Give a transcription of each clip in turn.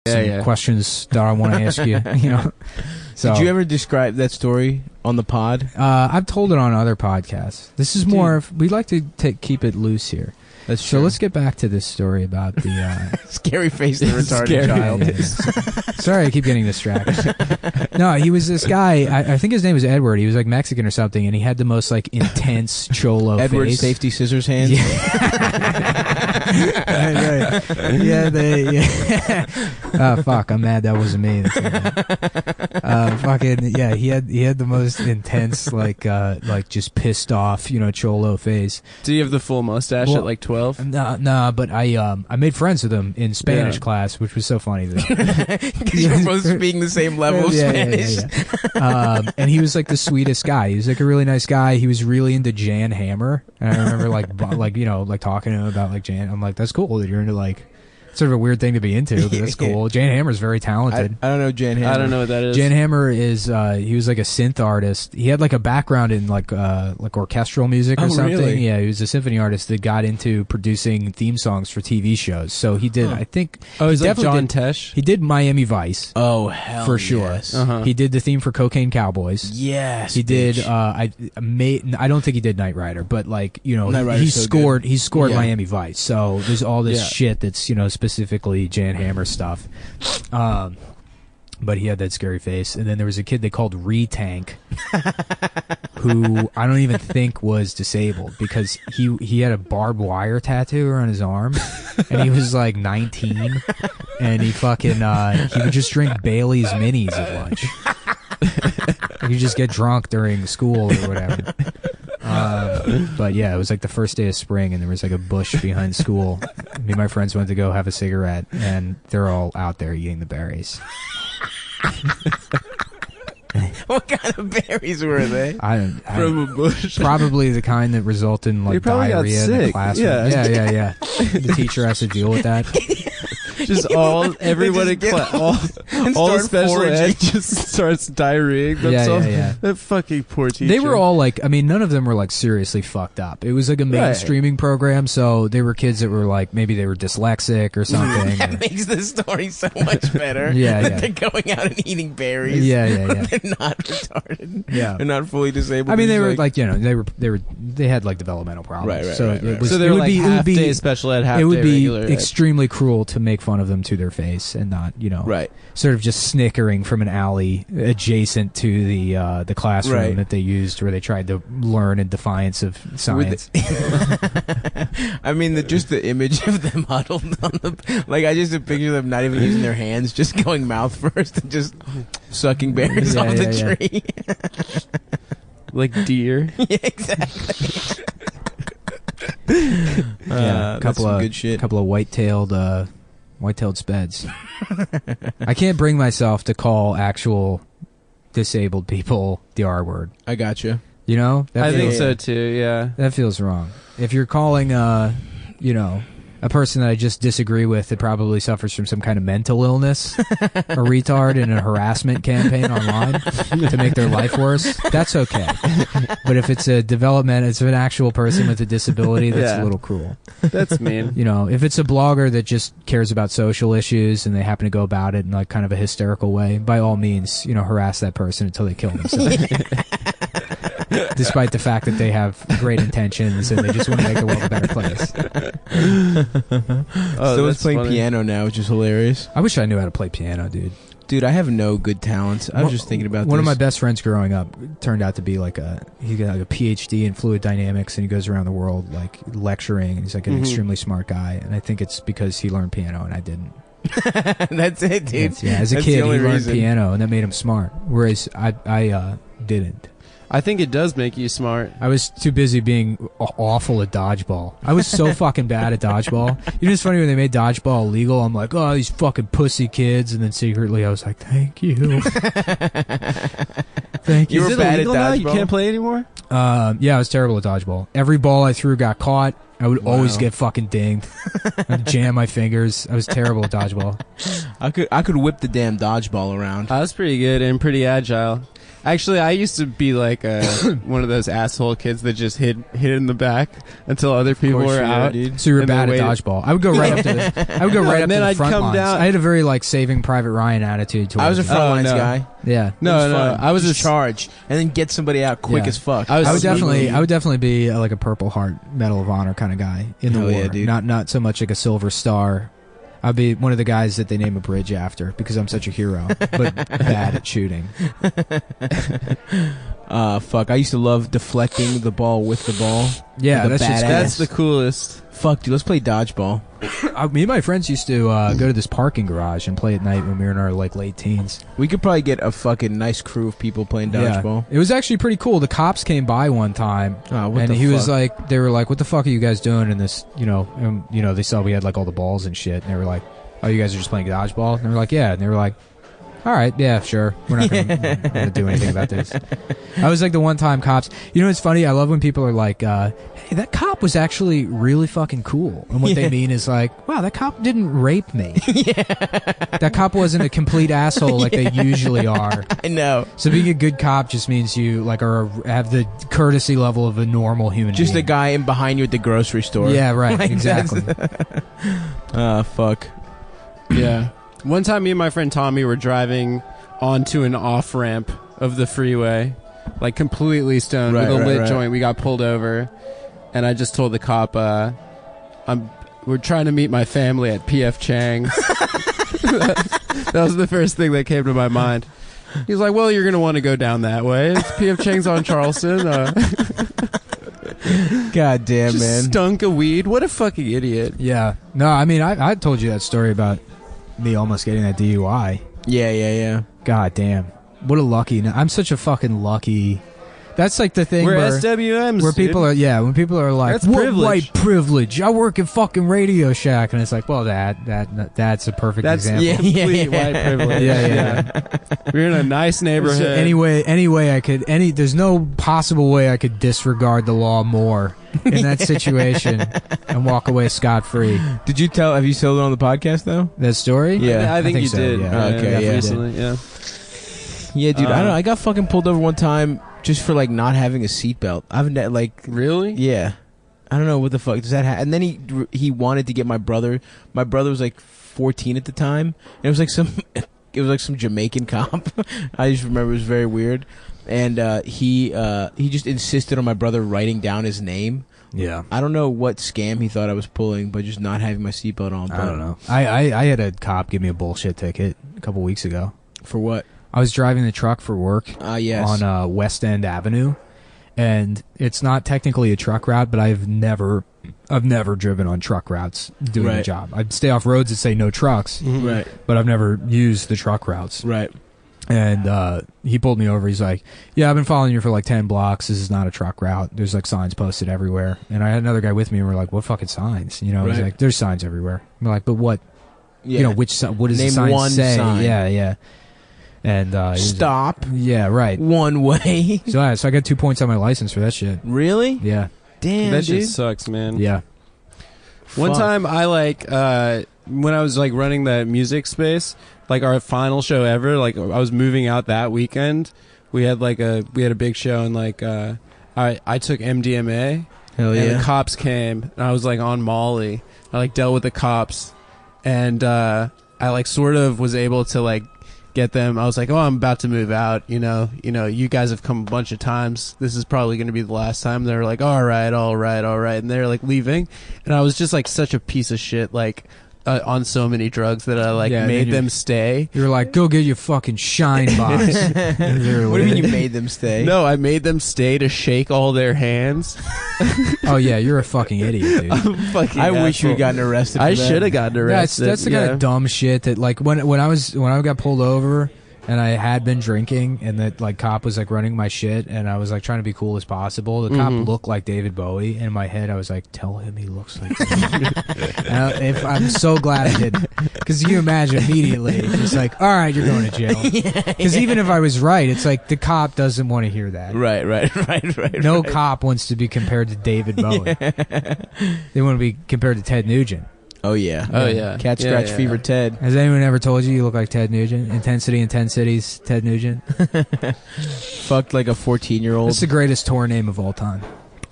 questions that I want to ask you. You know. So, did you ever describe that story on the pod? I've told it on other podcasts. This is more of, we like to keep it loose here. That's true. So let's get back to this story about the scary face, the retarded child. Yeah. Sorry, I keep getting distracted. No, he was this guy. I think his name was Edward. He was like Mexican or something, and he had the most like intense cholo Edward face. Safety Scissors hands. Yeah. Right. Yeah, oh fuck! I'm mad that wasn't me. Fucking yeah. He had the most intense like just pissed off cholo face. Do you have the full mustache at like 12? No, but I made friends with him in Spanish class, which was so funny. Because you were both speaking the same level of Spanish. Yeah. And he was like the sweetest guy. He was like a really nice guy. He was really into Jan Hammer. And I remember like talking to him about like Jan. I'm like, that's cool that you're into like sort of a weird thing to be into, but that's cool. Jan Hammer's very talented. I don't know Jan Hammer. I don't know what that is. Jan Hammer is he was like a synth artist. He had like a background in like orchestral music or something. Really? Yeah, he was a symphony artist that got into producing theme songs for TV shows. So he did, I think. Oh, he's like John did, Tesh? He did Miami Vice. Oh, hell for sure. Yes. He did the theme for Cocaine Cowboys. Yes. He did. I don't think he did Knight Rider, but like he scored Miami Vice. So there's all this shit that's specifically Jan Hammer stuff. But he had that scary face. And then there was a kid they called Re-Tank who I don't even think was disabled because he had a barbed wire tattoo on his arm and he was like 19 and he fucking he would just drink Bailey's minis at lunch. You just get drunk during school or whatever. But yeah, it was like the first day of spring and there was like a bush behind school. Me and my friends went to go have a cigarette and they're all out there eating the berries. What kind of berries were they? From a bush. Probably the kind that result in like diarrhea in the classroom. Yeah. The teacher has to deal with that. Just everyone in class, all the special ed just starts diarrheaing themselves. Yeah. That fucking poor teacher. They were all like, I mean, none of them were like seriously fucked up. It was like a mainstreaming program, so they were kids that were like, maybe they were dyslexic or something. That makes the story so much better. They're going out and eating berries. Yeah. They're not retarded. Yeah. They're not fully disabled. I mean, they were like they had like developmental problems. Right. So they were like half day special ed, half day regular. It would be extremely cruel to make fun of them to their face and not, sort of just snickering from an alley adjacent to the classroom that they used where they tried to learn in defiance of science. I mean, just the image of them huddled on the, like I just picture them not even using their hands, just going mouth first and just sucking berries off the tree. Like deer. Yeah, exactly. A couple of good shit. Couple of white-tailed speds. I can't bring myself to call actual disabled people the R word. I gotcha. I think so too. Yeah, that feels wrong. If you're calling, a person that I just disagree with that probably suffers from some kind of mental illness, a retard in a harassment campaign online to make their life worse, that's okay. But if it's it's an actual person with a disability, that's a little cruel. That's mean. If it's a blogger that just cares about social issues and they happen to go about it in like kind of a hysterical way, by all means, harass that person until they kill themselves. Despite the fact that they have great intentions and they just want to make the world a better place. Still playing piano now, which is hilarious. I wish I knew how to play piano, dude. Dude, I have no good talents. I was just thinking about one of my best friends growing up turned out to be he got like a PhD in fluid dynamics and he goes around the world like lecturing and he's like an extremely smart guy, and I think it's because he learned piano and I didn't. That's it, dude. As a kid he learned piano and that made him smart, whereas I didn't. I think it does make you smart. I was too busy being awful at dodgeball. I was so fucking bad at dodgeball. It's funny when they made dodgeball illegal, I'm like, oh, these fucking pussy kids. And then secretly I was like, thank you. Thank you. You were bad at dodgeball now? You can't play anymore? Yeah, I was terrible at dodgeball. Every ball I threw got caught. I would always get fucking dinged. I'd jam my fingers. I was terrible at dodgeball. I could whip the damn dodgeball around. I was pretty good and pretty agile. Actually, I used to be like one of those asshole kids that just hid in the back until other people were out. Dude. So you were And bad at then dodgeball. I would go right up to the. I would go right up then to the I'd front come lines. down- I had a very like Saving Private Ryan attitude towards I was a it. front lines no. guy. Yeah. It No, was no, fun. I was just a charge and then get somebody out quick Yeah. as fuck. I was I would sneaky. definitely be like a Purple Heart Medal of Honor kind of guy in the Hell war. yeah, dude. Not so much like a Silver Star. I'd be one of the guys that they name a bridge after because I'm such a hero, but bad at shooting. Fuck. I used to love deflecting the ball with the ball. Yeah, Like a that's just badass. That's the coolest. Fuck, dude. Let's play dodgeball. Me and my friends used to go to this parking garage and play at night when we were in our like late teens. We could probably get a fucking nice crew of people playing dodgeball. Yeah. It was actually pretty cool. The cops came by one time, Oh, what and the he was fuck? like, they were like, "What the fuck are you guys doing in this?" They saw we had like all the balls and shit, and they were like, "Oh, you guys are just playing dodgeball?" And they were like, "Yeah," and they were like, "All right, yeah, sure. We're not gonna do anything about this." I was like the one time cops. You know, it's funny. I love when people are like, "Hey, that cop was actually really fucking cool," and what they mean is like, "Wow, that cop didn't rape me." That cop wasn't a complete asshole like they usually are. I know. So being a good cop just means you like have the courtesy level of a normal human Just being. the guy in behind you at the grocery store. Yeah, right. Like, Exactly. Fuck. Yeah. One time, me and my friend Tommy were driving onto an off ramp of the freeway, like completely stoned with a lit joint. We got pulled over, and I just told the cop, we're trying to meet my family at PF Chang's." That was the first thing that came to my mind. He's like, "Well, you're gonna want to go down that way. It's PF Chang's on Charleston." God damn, Just man. stunk of weed. What a fucking idiot. Yeah. No, I mean, I told you that story about me almost getting that DUI. Yeah. God damn. What a lucky. I'm such a fucking lucky. That's like the thing We're where SWMs. where people dude. are, when people are like, That's "What privilege." white privilege? I work at fucking Radio Shack," and it's like, well, that's a perfect That's example. complete white privilege. Yeah. We're in a nice neighborhood. So any way I could, there's no possible way I could disregard the law more in that situation and walk away scot free. Did you have you told it on the podcast though? That story? Yeah. I think you so, did. yeah. Okay, yeah. Recently, yeah. Yeah, dude. I don't know. I got fucking pulled over one time just for like not having a seatbelt. Really? Yeah. I don't know what the fuck does that and then he wanted to get my brother. My brother was like 14 at the time, and it was like some Jamaican cop. I just remember it was very weird, and he just insisted on my brother writing down his name. Yeah. I don't know what scam he thought I was pulling, but just not having my seatbelt on. I don't know. I had a cop give me a bullshit ticket a couple weeks ago. For what? I was driving the truck for work Yes. on West End Avenue, and it's not technically a truck route, but I've never driven on truck routes doing the Right. job. I'd stay off roads that say no trucks, Right. but I've never used the truck routes. Right. And he pulled me over. He's like, "Yeah, I've been following you for like 10 blocks. This is not a truck route. There's like signs posted everywhere." And I had another guy with me, and we're like, "What fucking signs?" He's Right. like, "There's signs everywhere." I'm like, "But what? Yeah. What does Name the sign one say?" sign. Yeah. And he was Stop. like, yeah, right. One way. So I got 2 points on my license for that shit. Really? Yeah. Damn, That dude. shit sucks, man. Yeah. One Fuck. time I when I was like running the music space, like our final show ever, like I was moving out that weekend. We had a big show, and like I took MDMA, Hell and yeah. the cops came, and I was like on Molly. I like dealt with the cops, and I like sort of was able to like get them. I was like, "Oh, I'm about to move out. You know, you guys have come a bunch of times. This is probably going to be the last time." They're like, all right," and they're like leaving, and I was just like such a piece of shit, like on so many drugs that I like Yeah, made then them stay. You were like, "Go get your fucking shine box." What do you mean you made them stay? No, I made them stay to shake all their hands. Oh yeah, you're a fucking idiot, dude. Fucking I wish you asshole. had gotten arrested for I that. should have gotten arrested. That's the kind of dumb shit that like when I got pulled over and I had been drinking and that like cop was like running my shit and I was like trying to be cool as possible. The cop looked like David Bowie, and in my head I was like, "Tell him he looks like." And I'm so glad I didn't, because you imagine immediately it's like, "All right, you're going to jail." Because even if I was right, it's like the cop doesn't want to hear that. Right. No right. cop wants to be compared to David Bowie. They want to be compared to Ted Nugent. Oh yeah. Oh yeah. Cat Yeah, scratch yeah, fever yeah. Ted. Has anyone ever told you look like Ted Nugent? Intensity in 10 Cities, Ted Nugent. Fucked like a 14-year-old. That's the greatest tour name of all time.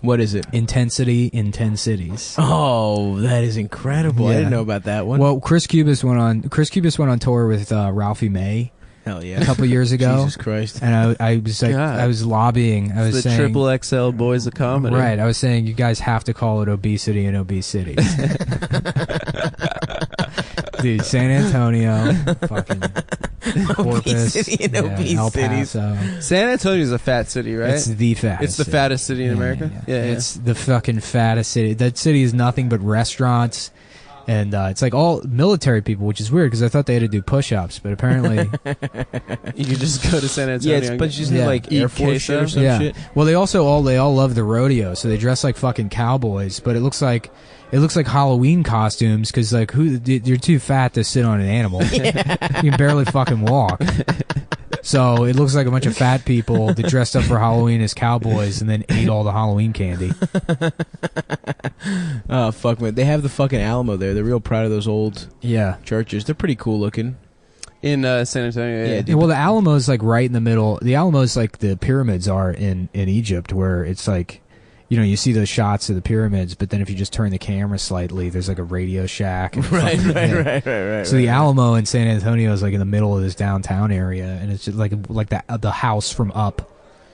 What is it? Intensity in 10 Cities. Oh, that is incredible. I Yeah. didn't know about that one. Well, Chris Cubis went on tour with Ralphie May Hell yeah. a couple years ago. Jesus Christ. And I was like, God. I was lobbying. I was The saying, triple XL boys of comedy. right. I was saying you guys have to call it obesity and obesity. Dude, San Antonio, fucking Corpus, Obesity and El obesities. Paso. San Antonio's a fat city, right? It's the fattest. It's the city. fattest city in Yeah, America. Yeah, yeah. It's the fucking fattest city. That city is nothing but restaurants. And it's like all military people, which is weird because I thought they had to do push-ups, but apparently, You could just go to San Antonio. Yeah, it's a bunch of Yeah. like Eat Air Force shit or queso. some yeah. shit. Well, they all love the rodeo, so they dress like fucking cowboys. But it looks like Halloween costumes because like you're too fat to sit on an animal. You can barely fucking walk. So it looks like a bunch of fat people that dressed up for Halloween as cowboys and then ate all the Halloween candy. Oh fuck man, they have the fucking Alamo there. They're real proud of those old Yeah. churches. They're pretty cool looking. in San Antonio. Yeah, Yeah, dude. Yeah, well, the Alamo is like right in the middle. The Alamo is like the pyramids are in Egypt, where it's like, you know, you see those shots of the pyramids, but then if you just turn the camera slightly, there's like a Radio Shack. And Right. So the Alamo in San Antonio is like in the middle of this downtown area, and it's just like the house from Up.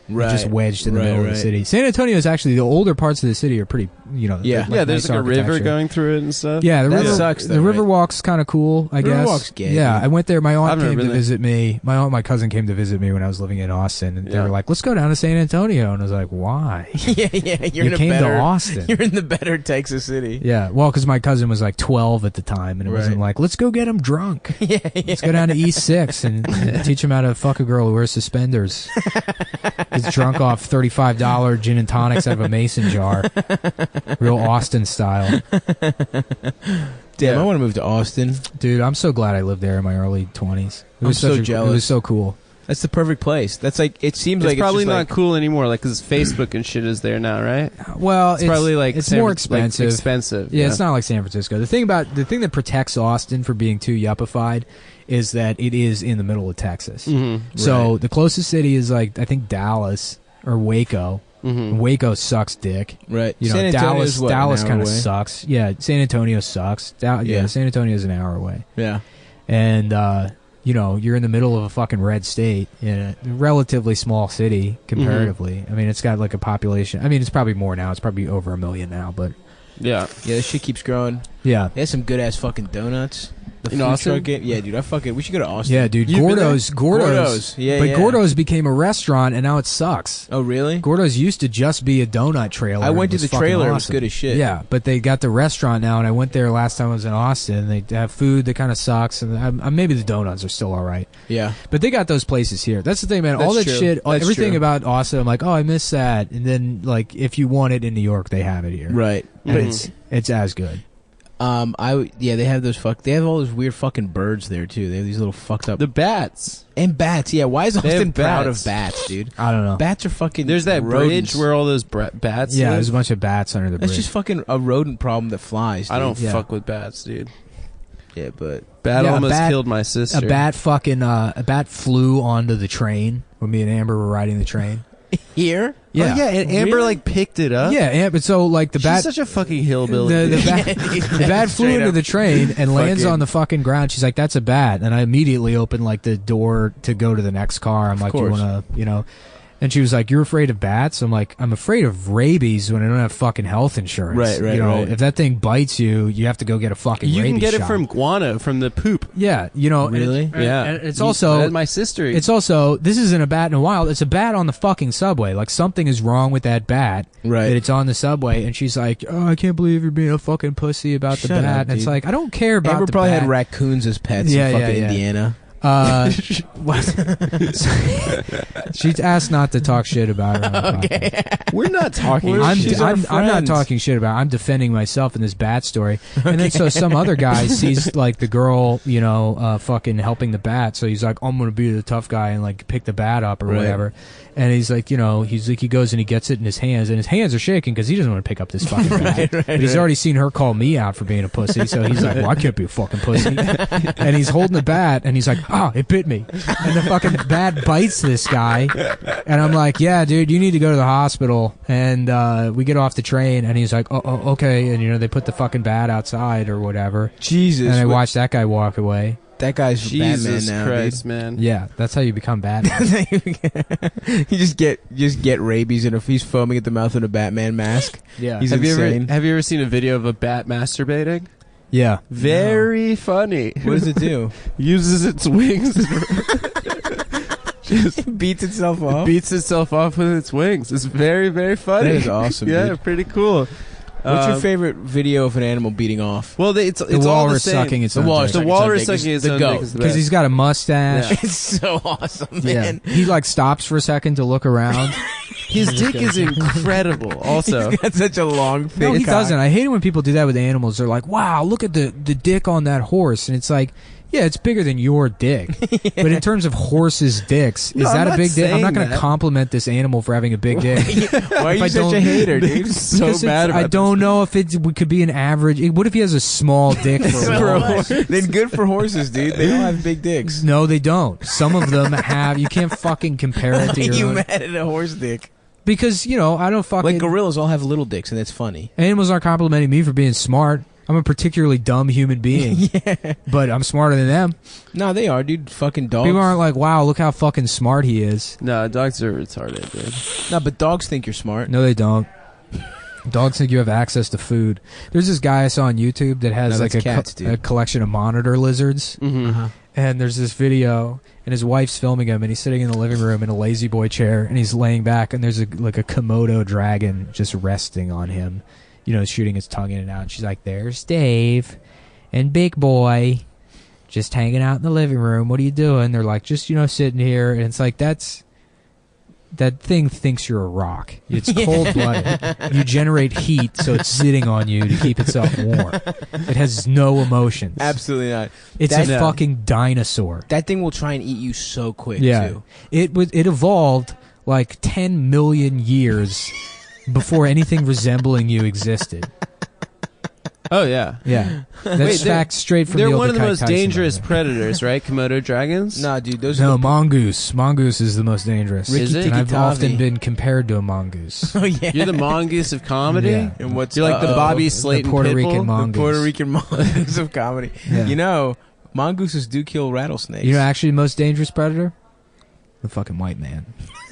Right. Just wedged in the middle of the right. city. San Antonio is actually, the older parts of the city are pretty, you know. Yeah. they're yeah. There's nice like a river architecture. going through it and stuff. Yeah, the That river sucks, though, The river right? walk's kind of cool, I guess. Riverwalk's gay, yeah, dude. I went there. My I've aunt never came to been there. visit me. My cousin came to visit me when I was living in Austin, and they Yeah. were like, "Let's go down to San Antonio," and I was like, "Why?" yeah. You're You in a came better, to Austin. You're in the better Texas city. Yeah, well, because my cousin was like 12 at the time, and it wasn't Right. like, "Let's go get him drunk." Yeah. Let's go down to East 6 and teach him how to fuck a girl who wears suspenders. He's drunk off $35 gin and tonics out of a mason jar. Real Austin style. Damn, I want to move to Austin. Dude, I'm so glad I lived there in my early 20s. It was I'm so It jealous. was so cool. That's the perfect place. That's like, it seems It's like probably it's not just like, cool anymore, like because Facebook and shit is there now, right? Well, It's probably like it's San more Fran- like, expensive. expensive. Yeah, it's not like San Francisco. The thing that protects Austin from being too yuppified is that it is in the middle of Texas. Mm-hmm. So Right. the closest city is like, I think, Dallas or Waco. Mm-hmm. Waco sucks dick. right. You know, San Antonio's Dallas what, an hour kind of away? sucks. Yeah, San Antonio sucks. Yeah. San Antonio's an hour away. Yeah. And you know, you're in the middle of a fucking red state in a relatively small city comparatively. I mean, it's got like a population. I mean, it's probably more now. It's probably over 1 million now, but Yeah. Yeah, this shit keeps growing. yeah. They have some good ass fucking donuts. The In food Austin? truck game. Yeah, dude, we should go to Austin. Yeah, dude, You've been Gordo's. Yeah, But yeah. Gordo's became a restaurant and now it sucks. Oh, really? Gordo's used to just be a donut trailer. I went It to was the fucking trailer. It was awesome. good as shit. Yeah, but they got the restaurant now, and I went there last time I was in Austin. They have food that kind of sucks, and maybe the donuts are still all right. Yeah. But they got those places here. That's the thing, man. All that That's true. shit, That's everything true. about Austin, I'm like, oh, I miss that. And then, like, if you want it in New York, they have it here. Right. And Mhm. it's as good. They have they have all those weird fucking birds there too. They have these little fucked up The bats. and bats. Yeah, why is They Austin have proud bats. of bats, dude? I don't know. Bats are fucking. There's that rodents. bridge where all those bats. Yeah, live. there's a bunch of bats under the That's bridge. just fucking a rodent problem that flies. Dude. I don't Yeah. fuck with bats, dude. Yeah, but Bat Yeah, a almost bat- killed my sister. a bat flew onto the train when me and Amber were riding the train. here. Yeah. Oh, yeah, and Amber Really? like picked it up. Yeah, but so like the She's bat such a fucking hillbilly. the dude. bat, the bat flew Straight into up. the train and lands Fucking- on the fucking ground. She's like, "That's a bat," and I immediately opened like the door to go to the next car. I'm like, "Do you course. want to, you know?" And she was like, "You're afraid of bats?" I'm like, "I'm afraid of rabies when I don't have fucking health insurance." Right, You know, right. if that thing bites you, you have to go get a fucking. You can rabies get it shot. from guano, from the poop. Yeah, you know. and Really? it- Yeah, and it's also my sister. It's also, this isn't a bat in the wild. It's a bat on the fucking subway. Like, something is wrong with that bat. Right. That it's on the subway. And she's like, "Oh, I can't believe you're being a fucking pussy about the Shut bat." up, and it's dude. like, I don't care about Amber the probably bat. had raccoons as pets Yeah, in yeah, fucking yeah. Indiana. She's asked not to talk shit about her. Okay. We're not talking. I'm shit. not talking shit about it. I'm defending myself in this bat story. And then so some other guy sees like the girl, fucking helping the bat. So he's like, I'm going to be the tough guy and like pick the bat up or whatever. And he's like, he goes and he gets it in his hands, and his hands are shaking because he doesn't want to pick up this fucking bat. But he's already seen her call me out for being a pussy, so he's like, well, I can't be a fucking pussy. And he's holding the bat, and he's like, it bit me. And the fucking bat bites this guy, and I'm like, yeah, dude, you need to go to the hospital. And we get off the train, and he's like, oh, okay. And they put the fucking bat outside or whatever. Jesus. And I watched that guy walk away. That guy's Jesus Batman now, Christ, dude. man. Yeah, that's how you become Batman. You just get rabies, and if he's foaming at the mouth in a Batman mask. Yeah. He's Have you insane. ever seen a video of a bat masturbating? Yeah. Very funny. What does it do? Uses its wings. Just Beats itself off. beats itself off with its wings. It's very, very funny. That is awesome. Yeah, dude. pretty cool. What's your favorite video of an animal beating off? Well, it's The all the walrus same. sucking its The own walrus dick. The walrus sucking sucking its his own own dick dick is is the Because best. he's got a mustache. It's so awesome, Yeah. man. He like stops for a second to look around. His dick is incredible. Also, He's got such a long thick No, he cock. doesn't. I hate it when people do that with animals. They're like, wow, look at the dick on that horse. And it's like, yeah, it's bigger than your dick. But in terms of horses' dicks, No, is that I'm a not big dick? I'm not saying going to that. compliment this animal for having a big dick. Why are If you I such don't- a hater, dude? so Because mad about I don't know if it could be an average. What if he has a small dick for a For a horse? horse. Then good for horses, dude. They all have big dicks. No, they don't. Some of them have. You can't fucking compare it Why to are your you own. mad at a horse dick? Because, I don't fucking... Like gorillas all have little dicks, and it's funny. Animals aren't complimenting me for being smart. I'm a particularly dumb human being. Yeah. But I'm smarter than them. No, they are, dude. Fucking dogs. People aren't like, wow, look how fucking smart he is. No, dogs are retarded, dude. No, but dogs think you're smart. No, they don't. Dogs think you have access to food. There's this guy I saw on YouTube that has No, like that's cats, dude. a collection of monitor lizards. Mm-hmm. And there's this video, and his wife's filming him, and he's sitting in the living room in a lazy boy chair, and he's laying back, and there's a Komodo dragon just resting on him, shooting its tongue in and out. And she's like, "There's Dave, and Big Boy, just hanging out in the living room. What are you doing?" They're like, "Just sitting here." And it's like that thing thinks you're a rock. It's cold-blooded. You generate heat, so it's sitting on you to keep itself warm. It has no emotions. Absolutely not. It's That- a fucking dinosaur. That thing will try and eat you so quick, Yeah. too. It evolved like 10 million years before anything resembling you existed. Oh yeah. Yeah. That's Wait, they're- fact straight from They're Neil one of the deGrasse most Tyson, dangerous by the way. predators, right? Komodo dragons. Nah, dude, those No, are the... mongoose. Mongoose is the most dangerous. Is it? And I've Tiki-Tavi. often been compared to a mongoose. Oh, yeah. You're the mongoose of comedy. Yeah. And what's You're like the uh-oh. Bobby Slayton Puerto Pitbull? Rican mongoose. The Puerto Rican mongoose of comedy. Yeah. Mongooses do kill rattlesnakes. Actually the most dangerous predator? The fucking white man.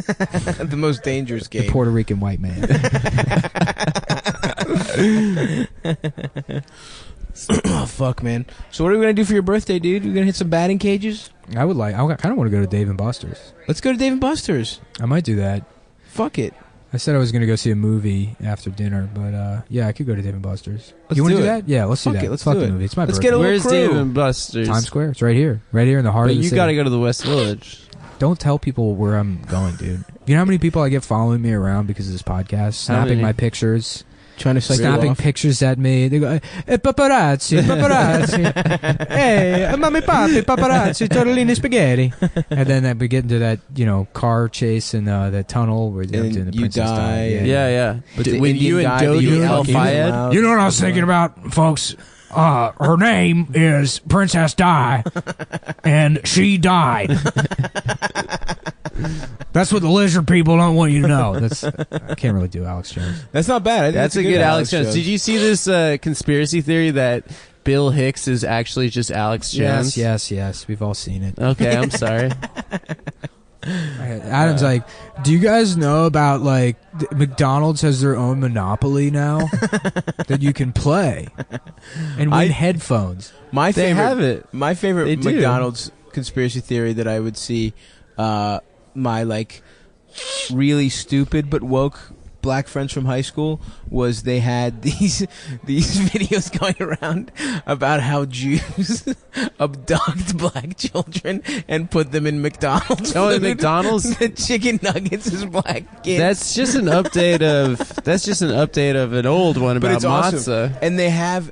the most dangerous The game. Puerto Rican white man. Oh, fuck, man. So what are we going to do for your birthday, dude? We going to hit some batting cages? I kind of want to go to Dave & Buster's. Let's go to Dave & Buster's. I might do that. Fuck it. I said I was going to go see a movie after dinner, but yeah, I could go to Dave & Buster's. Let's You want to do do it. that? Yeah, let's do Fuck that. it, let's Fuck do the it. movie. It's my Let's birthday. get a little Where's crew. Dave and Buster's? Times Square. It's right here in the heart But of the you city. got to go to the West Village. Don't tell people where I'm going, dude. You know how many people I get following me around because of this podcast, snapping many? my pictures, Trying to psych you snapping off. pictures at me. They go, paparazzi, paparazzi. Hey, mommy, papi, paparazzi, tortellini, spaghetti. And then we get into that, car chase in that tunnel where they're And doing the you princess die, die. Yeah, yeah. But the when you Indian and guy that Dodo you Al fucking Fayed. allowed- You know what I was thinking about, folks? Her name is Princess Di, and she died. That's what the lizard people don't want you to know. I can't really do Alex Jones. That's not bad. I think That's a good Alex Jones. Did you see this conspiracy theory that Bill Hicks is actually just Alex Jones? Yes. We've all seen it. Okay, I'm sorry. Adam's like, do you guys know about McDonald's has their own monopoly now that you can play and win headphones? My They favorite, have it. My favorite They do. McDonald's conspiracy theory that I would see my really stupid but woke black friends from high school was they had these videos going around about how Jews abduct black children and put them in McDonald's. Oh, in McDonald's, the chicken nuggets is black kids. That's just an update of an old one But about it's matzah. awesome.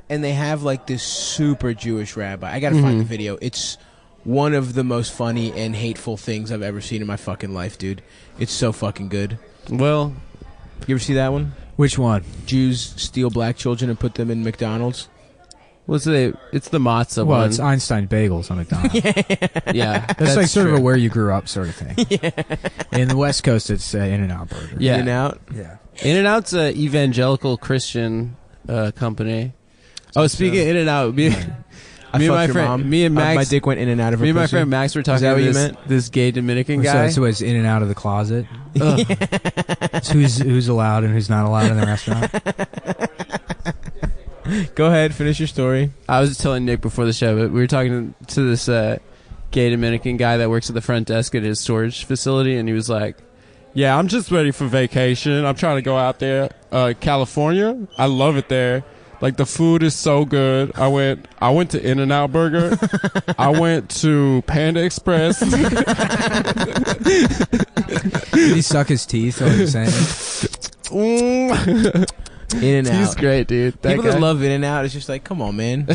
And they have like this super Jewish rabbi. I gotta find the video. It's one of the most funny and hateful things I've ever seen in my fucking life, dude. It's so fucking good. Well, You ever see that one? Which one? Jews steal black children and put them in McDonald's. what's it? It's the matzah Well, one. it's Einstein Bagels on McDonald's. Yeah, That's like sort true. of a where you grew up sort of thing. In the West Coast, it's In-N-Out Burger. Yeah. In-N-Out. Yeah. In-N-Out's a evangelical Christian company. Oh, speaking of In-N-Out, me and my fucked your friend, mom. me and Max, my dick went in and out of her me and my pussy. friend Max were talking that to what you meant? this gay Dominican So, guy. so it's in and out of the closet. It's who's allowed and who's not allowed in the restaurant. Go ahead, finish your story. I was just telling Nick before the show, but we were talking to this gay Dominican guy that works at the front desk at his storage facility, and he was like, "Yeah, I'm just ready for vacation. I'm trying to go out there, California. I love it there. Like the food is so good. I went to In-N-Out Burger. I went to Panda Express. Did he suck his teeth while he was saying it? In-N-Out. He's great, dude. People guy. that love In-N-Out, it's just like, come on, man.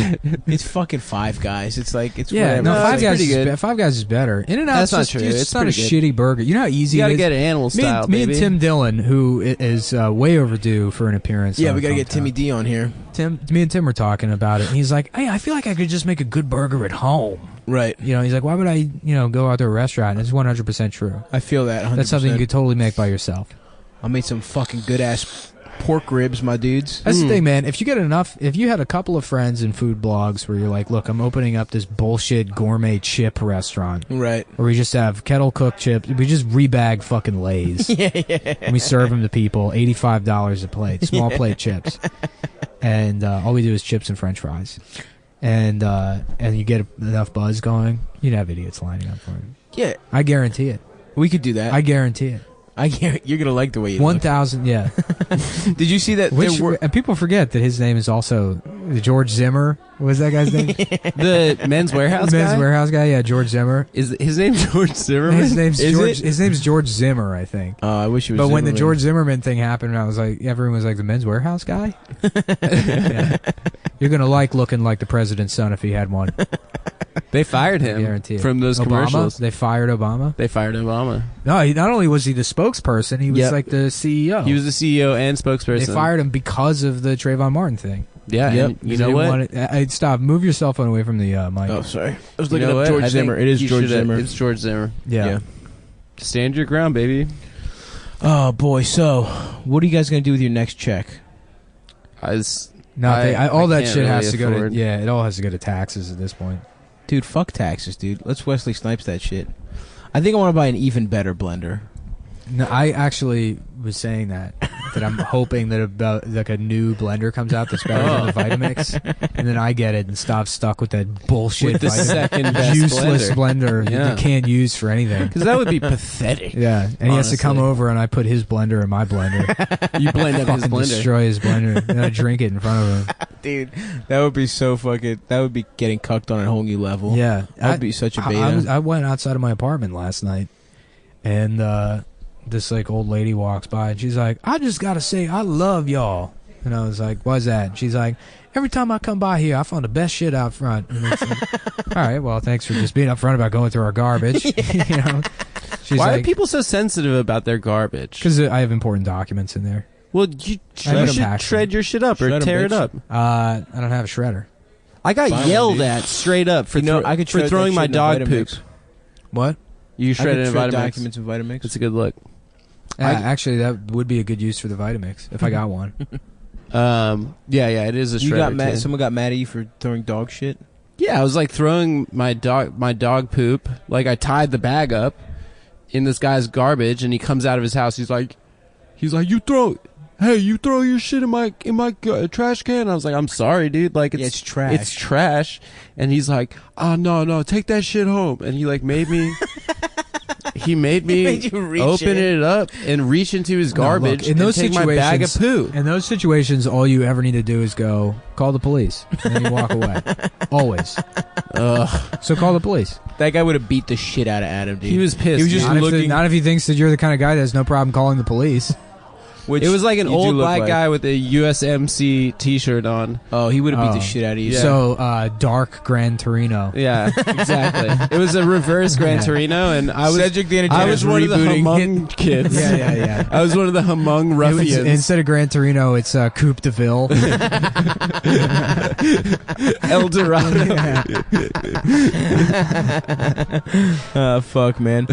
It's fucking Five Guys. It's like, it's Yeah, whatever. no, No, Five it's Guys pretty is good. Five Guys is better. In-N-Out's That's not just, true. It's It's not a pretty shitty burger. You know how easy You it gotta is? get it animal style, me baby. and Tim Dillon, who is way overdue for an appearance. Yeah, on we gotta get Thumbtack. Timmy D on here. Me and Tim were talking about it, and he's like, "Hey, I feel like I could just make a good burger at home." Right. You know, he's like, "Why would I, go out to a restaurant?" And it's 100% true. I feel that 100%. That's something you could totally make by yourself. I made some fucking good-ass pork ribs, my dudes. That's the thing, man. If you had a couple of friends in food blogs where you're like, "Look, I'm opening up this bullshit gourmet chip restaurant," Right. where we just have kettle cooked chips, we just rebag fucking Lay's, and we serve them to people, $85 a plate, small plate chips, and all we do is chips and French fries, and you get enough buzz going, you'd have idiots lining up for it. Yeah, I guarantee it. we could do that. I guarantee it. You're gonna like the way you 1,000, yeah. look. Did you see that? Which there were, and people forget that his name is also George Zimmer. What was that guy's name? The Men's Warehouse Men's guy? Warehouse guy. Yeah, George Zimmer. Is his name George Zimmerman? His name's Is George. it? His name's George Zimmer, I think. I wish it was. But when the Zimmerman. George Zimmerman thing happened, I was like, everyone was like, the Men's Warehouse guy. Yeah. You're gonna like looking like the president's son if he had one. They fired I him guarantee it. from those Obama? commercials. They fired Obama. They fired Obama. No, not only was he the spokesperson, he was Yep. like the CEO. He was the CEO and spokesperson. They fired him because of the Trayvon Martin thing. Yeah, Yep. and you know what? Stop. Move your cell phone away from the mic. Oh, sorry. I was You looking know up what? George I Zimmer. think It is you George shoulda- Zimmer. It's George Zimmer. Yeah. Stand your ground, baby. Oh boy. So, what are you guys gonna do with your next check? Nothing. All that can't shit has really to go to. afford- Yeah, it all has to go to taxes at this point. Dude, fuck taxes, dude. Let's Wesley Snipes that shit. I think I want to buy an even better blender. No, I actually was saying that I'm hoping that about like a new blender comes out that's better than the Vitamix, and then I get it and stop stuck with that bullshit With the Vitamix. second best useless blender that Yeah. you can't use for anything. Because that would be pathetic. Yeah, and he has to come Honestly. over and I put his blender in my blender. You blend up his Fucking blender. destroy his blender, and I drink it in front of him. Dude, that would be so fucking. That would be getting cucked on a whole new level. Yeah, That would be such a beta. I went outside of my apartment last night, and this like old lady walks by, and she's like, "I just gotta say, I love y'all." And I was like, "Why's that?" And she's like, "Every time I come by here, I find the best shit out front." And it's like, all right, well, thanks for just being upfront about going through our garbage. You know, she's Why like, are people so sensitive about their garbage? Because I have important documents in there. Well, you Shred 'em, should actually. shred your shit up or Shred 'em, tear it bitch. up. I don't have a shredder. I got Fine, yelled dude. at straight up for, You know, I could for shred throwing that my shit in a dog Vitamix. poop. What? You I shredded could in shred Vitamix. documents in Vitamix. That's a good look. Actually, that would be a good use for the Vitamix if I got one. Yeah, it is a You got shredder. mad. too. Someone got mad at you for throwing dog shit. Yeah, I was like throwing my dog poop. Like I tied the bag up in this guy's garbage, and he comes out of his house. He's like, you throw your shit in my trash can. I was like, I'm sorry, dude. Like It's trash. It's trash. And he's like, oh no, take that shit home. And he like made me. he made me made you reach open in. it up and reach into his garbage in and those take my bag of poo. In those situations, all you ever need to do is go call the police, and then you walk away. Always. Ugh. So call the police. That guy would have beat the shit out of Adam, dude. He was pissed. He was just Not looking. if he thinks that you're the kind of guy that has no problem calling the police. Which It was like an you do old look black like. guy with a USMC T-shirt on. Oh, he would have beat the Oh. shit out of you. Yeah. So, dark Gran Torino. Yeah, exactly. It was a reverse Gran Yeah. Torino, and I was Cedric the I Entertainer was one of the rebooting. Hmong kids. Yeah. I was one of the Hmong It was- ruffians. instead of Gran Torino, it's Coupe de Ville. El Dorado. Fuck, man.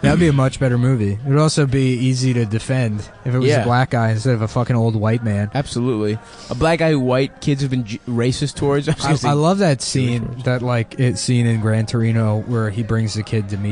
That'd be a much better movie. It would also be easy to defend if it was Yeah. a black guy instead of a fucking old white man. Absolutely. A black guy who white kids have been racist towards. I love that scene, that scene in Gran Torino where he brings the kid to meet